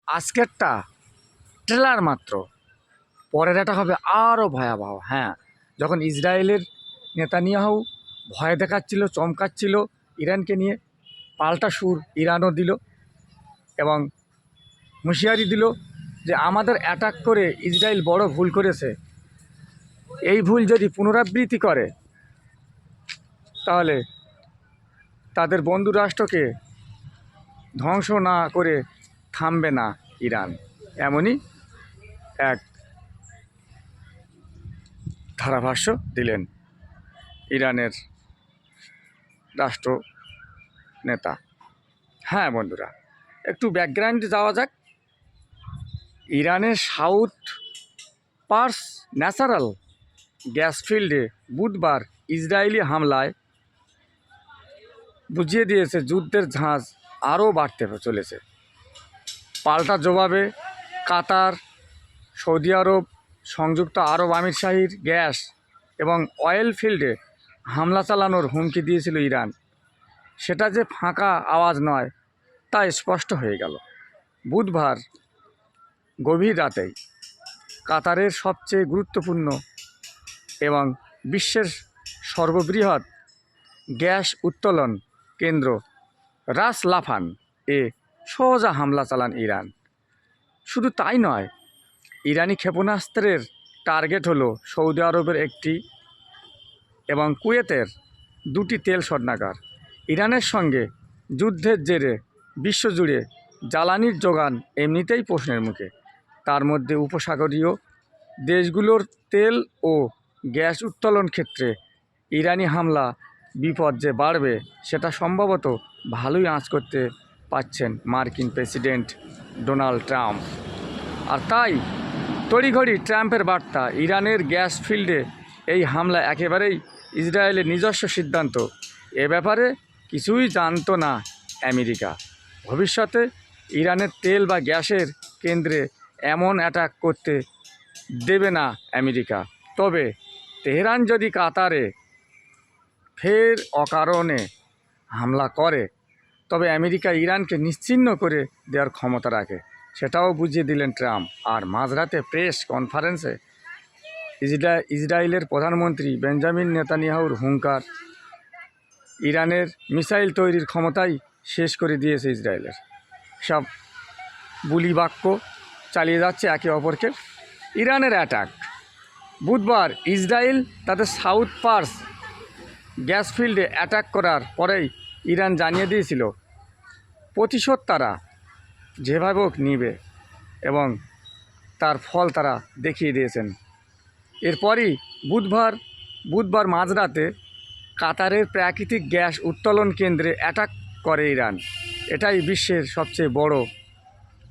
আজকেরটা trailer মাত্র, পরের এটা হবে আরও ভয়াবহ। হ্যাঁ, যখন ইসরায়েলের নেতানিয়াহু ভয় দেখাচ্ছিল, চমকাচ্ছিল ইরানকে নিয়ে, পাল্টা সুর ইরানও দিল এবং হুঁশিয়ারি দিল যে আমাদের অ্যাটাক করে ইসরায়েল বড় ভুল করেছে, এই ভুল যদি পুনরাবৃত্তি করে তাহলে তাদের বন্ধু রাষ্ট্রকে ধ্বংস না করে থামবে না ইরান। এমনই এক ধারাভাষ্য দিলেন ইরানের রাষ্ট্র নেতা। হ্যাঁ বন্ধুরা, একটু ব্যাকগ্রাউন্ডে যাওয়া যাক। ইরানের সাউথ পার্স ন্যাচারাল গ্যাস ফিল্ডে বুধবার ইসরায়েলি হামলায় বুঝিয়ে দিয়েছে যুদ্ধের ঝাঁজ আরও বাড়তে চলেছে। পাল্টা জবাবে কাতার, সৌদি আরব, সংযুক্ত আরব আমিরশাহীর গ্যাস এবং অয়েল ফিল্ডে হামলা চালানোর হুমকি দিয়েছিল ইরান। সেটা যে ফাঁকা আওয়াজ নয় তা স্পষ্ট হয়ে গেল বুধবার গভীর রাতেই। কাতারের সবচেয়ে গুরুত্বপূর্ণ এবং বিশ্বের সর্ববৃহৎ গ্যাস উত্তোলন কেন্দ্র রাস লাফান এ সোজা হামলা চালান ইরান। শুধু তাই নয়, ইরানি ক্ষেপণাস্ত্রের টার্গেট হলো সৌদি আরবের একটি এবং কুয়েতের দুটি তেল শোধনাগার। ইরানের সঙ্গে যুদ্ধের জেরে বিশ্বজুড়ে জ্বালানির যোগান এমনিতেই প্রশ্নের মুখে। তার মধ্যে উপসাগরীয় দেশগুলোর তেল ও গ্যাস উত্তোলন ক্ষেত্রে ইরানি হামলা বিপদ যে বাড়বে সেটা সম্ভবত ভালোই আঁচ করতে পারছেন মার্কিন প্রেসিডেন্ট ডোনাল্ড ট্রাম্প। আর তাই তড়িঘড়ি ট্রাম্পের বার্তা, ইরানের গ্যাস ফিল্ডে এই হামলা একেবারেই ইসরায়েলের নিজস্ব সিদ্ধান্ত। এ ব্যাপারে কিছুই জানতো না আমেরিকা। ভবিষ্যতে ইরানের তেল বা গ্যাসের কেন্দ্রে এমন অ্যাটাক করতে দেবে না আমেরিকা। তবে তেহরান যদি কাতারে ফের অকারণে হামলা করে তবে আমেরিকা ইরানকে নিশ্চিহ্ন করে দেওয়ার ক্ষমতা রাখে, সেটাও বুঝিয়ে দিলেন ট্রাম্প। আর মাঝরাতে প্রেস কনফারেন্সে ইসরায়েলের প্রধানমন্ত্রী বেঞ্জামিন নেতানিয়াহুর হুঙ্কার, ইরানের মিসাইল তৈরির ক্ষমতাই শেষ করে দিয়েছে ইসরায়েলের। সব বুলি বাক্য চালিয়ে যাচ্ছে একে অপরকে। ইরানের অ্যাটাক বুধবার ইসরায়েল তাদের সাউথ পার্স গ্যাস ফিল্ডে অ্যাটাক করার পরেই ইরান জানিয়ে দিয়েছিল প্রতিশোধ তারা যেভাবে হোক নিবে এবং তার ফল তারা দেখিয়ে দিয়েছেন। এরপরই বুধবার মাঝরাতে কাতারের প্রাকৃতিক গ্যাস উত্তোলন কেন্দ্রে অ্যাটাক করে ইরান। এটাই বিশ্বের সবচেয়ে বড়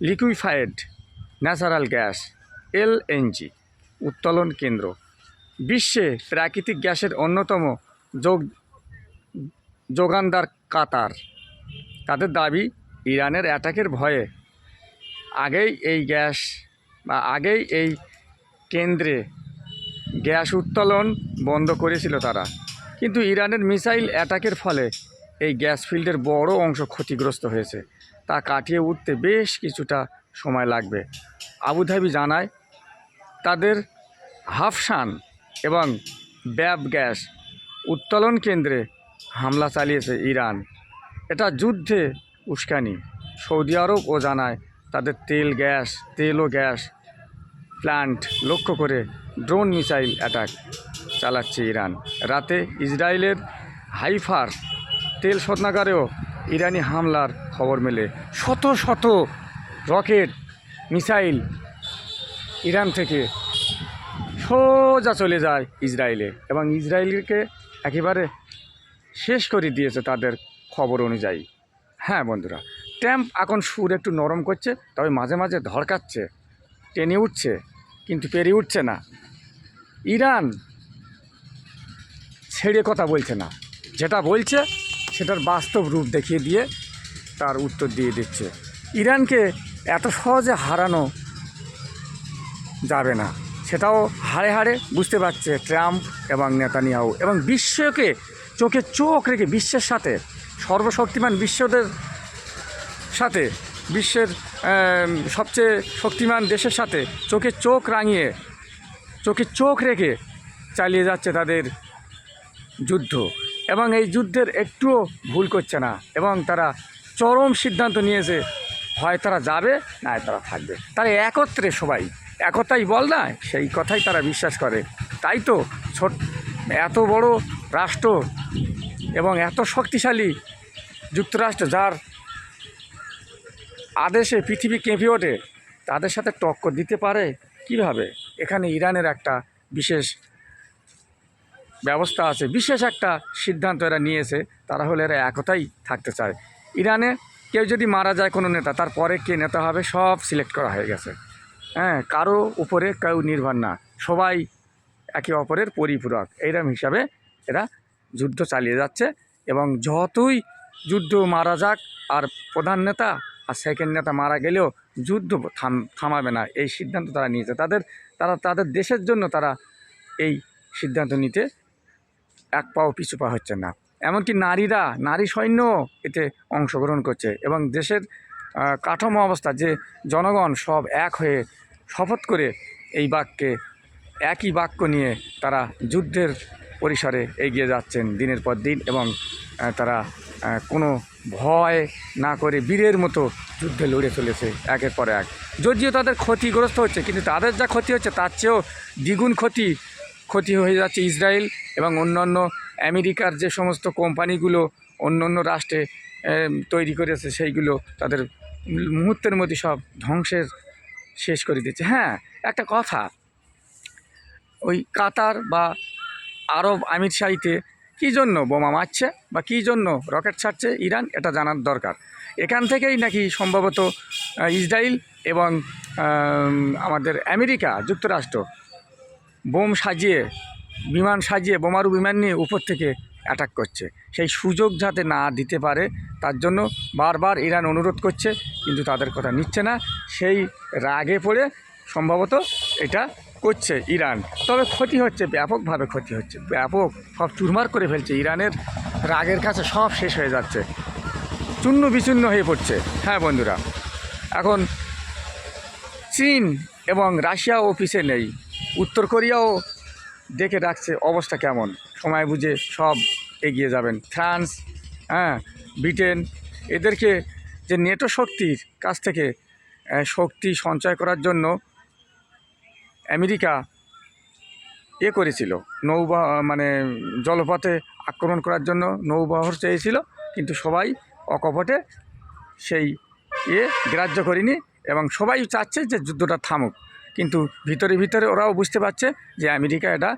লিকুইফাইড ন্যাচারাল গ্যাস এলএনজি উত্তোলন কেন্দ্র। বিশ্বে প্রাকৃতিক গ্যাসের অন্যতম যোগানদার কাতার। তাদের দাবি, ইরানের অ্যাটাকের ভয়ে আগেই এই কেন্দ্রে গ্যাস উত্তোলন বন্ধ করেছিল তারা। কিন্তু ইরানের মিসাইল অ্যাটাকের ফলে এই গ্যাস ফিল্ডের বড় অংশ ক্ষতিগ্রস্ত হয়েছে। তা কাটিয়ে উঠতে বেশ কিছুটা সময় লাগবে। আবুধাবি জানায় তাদের হাফসান এবং ব্যাব গ্যাস উত্তোলন কেন্দ্রে হামলা চালিয়েছে ইরান। এটা যুদ্ধে উস্কানি। সৌদি আরবও জানায় তাদের তেল ও গ্যাস প্ল্যান্ট লক্ষ্য করে ড্রোন মিসাইল অ্যাটাক চালাচ্ছে ইরান। রাতে ইসরায়েলের হাইফার তেল শোধনাগারেও ইরানি হামলার খবর মেলে। শত শত রকেট মিসাইল ইরান থেকে সোজা চলে যায় ইসরায়েলে এবং ইসরায়েলকে একেবারে শেষ করে দিয়েছে তাদের খবর অনুযায়ী। হ্যাঁ বন্ধুরা, ট্রাম্প এখন সুর একটু নরম করছে, তবে মাঝে মাঝে ধড়কাচ্ছে, টেনে উঠছে, কিন্তু পেরিয়ে উঠছে না। ইরান ছেড়ে কথা বলছে না, যেটা বলছে সেটার বাস্তব রূপ দেখিয়ে দিয়ে তার উত্তর দিয়ে দিচ্ছে। ইরানকে এত সহজে হারানো যাবে না, সেটাও হাড়ে হাড়ে বুঝতে পারছে ট্রাম্প এবং নেতানিয়াহু। এবং বিশ্বকে চোখে চোখ রেখে বিশ্বের সাথে, সর্বশক্তিমান বিশ্বদের সাথে বিশ্বের সবচেয়ে শক্তিমান দেশের সাথে চোখে চোখ রাঙিয়ে চোখে চোখ রেখে চালিয়ে যাচ্ছে তাদের যুদ্ধ, এবং এই যুদ্ধের একটুও ভুল করছে না, এবং তারা চরম সিদ্ধান্ত নিয়েছে, হয় তারা যাবে না তারা থাকবে। তারা একত্রে সবাই একতাই বল না, সেই কথাই তারা বিশ্বাস করে। তাই তো এত বড় রাষ্ট্র এবং এত শক্তিশালী যুক্তরাষ্ট্র, যার আদেশে পৃথিবী কেঁপে ওঠে, তাদের সাথে টক্কর দিতে পারে কিভাবে? এখানে ইরানের একটা বিশেষ ব্যবস্থা আছে, বিশেষ একটা সিদ্ধান্ত এরা নিয়েছে। তারা হলে এরা একতাই থাকতে চায়। ইরানে কেউ যদি মারা যায় কোনো নেতা, তারপরে কে নেতা হবে সব সিলেক্ট করা হয়ে গেছে। হ্যাঁ, কারো উপরে কেউ নির্ভর না, সবাই একে অপরের পরিপূরক। এইরকম হিসাবে এরা যুদ্ধ চালিয়ে যাচ্ছে, এবং যতই যুদ্ধ মারা যাক, আর প্রধান নেতা আর সেকেন্ড নেতা মারা গেলেও যুদ্ধ থামাবে না, এই সিদ্ধান্ত তারা নিয়েছে। তাদের দেশের জন্য তারা এই সিদ্ধান্ত নিতে এক পাও পিছু পা হচ্ছে না। এমনকি নারী সৈন্য এতে অংশগ্রহণ করছে, এবং দেশের কাঠামো অবস্থা, যে জনগণ সব এক হয়ে শপথ করে একই বাক্য নিয়ে তারা যুদ্ধের পরিসরে এগিয়ে যাচ্ছেন দিনের পর দিন, এবং তারা কোনো ভয় না করে বীরের মতো যুদ্ধে লড়ে চলেছে একের পর এক। যদিও তাদের ক্ষতিগ্রস্ত হচ্ছে, কিন্তু তাদের যা ক্ষতি হচ্ছে তার চেয়েও দ্বিগুণ ক্ষতি হয়ে যাচ্ছে ইসরায়েল এবং অন্যান্য আমেরিকার যে সমস্ত কোম্পানিগুলো অন্য রাষ্ট্রে তৈরি করেছে, সেইগুলো তাদের মুহূর্তের মধ্যে সব ধ্বংসের শেষ করে দিচ্ছে। হ্যাঁ, একটা কথা, ওই কাতার বা আরব আমিরশাহিতে কী জন্য বোমা মারছে বা কী জন্য রকেট ছাড়ছে ইরান, এটা জানার দরকার। এখান থেকেই নাকি সম্ভবত ইসরায়েল এবং আমাদের আমেরিকা যুক্তরাষ্ট্র বিমান সাজিয়ে বোমারু বিমান নিয়ে উপর থেকে অ্যাটাক করছে। সেই সুযোগ যাতে না দিতে পারে তার জন্য বারবার ইরান অনুরোধ করছে, কিন্তু তাদের কথা নিচ্ছে না। সেই রাগে পড়ে সম্ভবত এটা করছে ইরান। তবে ক্ষতি হচ্ছে, ব্যাপকভাবে ক্ষতি হচ্ছে, ব্যাপক, সব চুরমার করে ফেলছে। ইরানের রাগের কাছে সব শেষ হয়ে যাচ্ছে, চূর্ণ বিচূর্ণ হয়ে পড়ছে। হ্যাঁ বন্ধুরা, এখন চীন এবং রাশিয়াও পিছে নেই, উত্তর কোরিয়াও দেখে রাখছে অবস্থা কেমন, সময় বুঝে সব এগিয়ে যাবেন। ফ্রান্স, ব্রিটেন, এদেরকে যে নেটো শক্তির কাছ থেকে শক্তি সঞ্চয় করার জন্য আমেরিকা করেছিল, জলপথে আক্রমণ করার জন্য নৌবহর চেয়েছিল, কিন্তু সবাই অকপটে সেই গ্রাহ্য করেনি, এবং সবাই চাচ্ছে যে যুদ্ধটা থামুক। কিন্তু ভিতরে ওরাও বুঝতে পারছে যে আমেরিকা এটা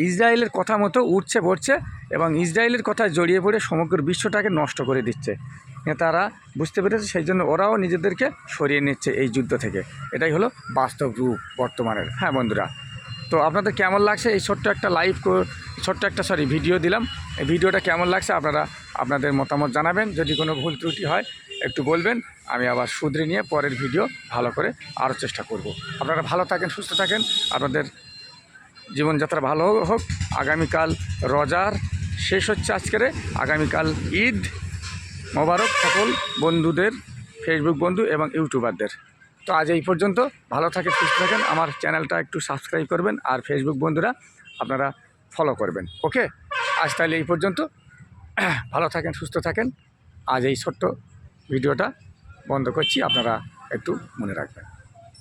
ইসরায়েলের কথা মতো উঠছে পড়ছে, এবং ইসরায়েলের কথায় জড়িয়ে পড়ে সমগ্র বিশ্বটাকে নষ্ট করে দিচ্ছে। তারা বুঝতে পেরেছে, সেই জন্য ওরাও নিজেদেরকে সরিয়ে নিচ্ছে এই যুদ্ধ থেকে। এটাই হলো বাস্তব রূপ বর্তমানের। হ্যাঁ বন্ধুরা, তো আপনাদের কেমন লাগছে এই ছোট্ট একটা ভিডিও দিলাম। এই ভিডিওটা কেমন লাগছে আপনারা আপনাদের মতামত জানাবেন। যদি কোনো ভুল ত্রুটি হয় একটু বলবেন, আমি আবার শুধরে নিয়ে পরের ভিডিও ভালো করে আরও চেষ্টা করব। আপনারা ভালো থাকেন, সুস্থ থাকেন, আপনাদের জীবনযাত্রা ভালো হোক। আগামীকাল রোজার শেষ হচ্ছে আজকেরে, আগামীকাল ঈদ মোবারক সকল বন্ধুদের, ফেসবুক বন্ধু এবং ইউটিউবারদের। তো আজ এই পর্যন্ত, ভালো থাকেন, সুস্থ থাকেন। আমার চ্যানেলটা একটু সাবস্ক্রাইব করবেন, আর ফেসবুক বন্ধুরা আপনারা ফলো করবেন। ওকে, আজ তাহলে এই পর্যন্ত, ভালো থাকেন, সুস্থ থাকেন। আজ এই ছোট্ট ভিডিওটা বন্ধ করছি, আপনারা একটু মনে রাখবেন।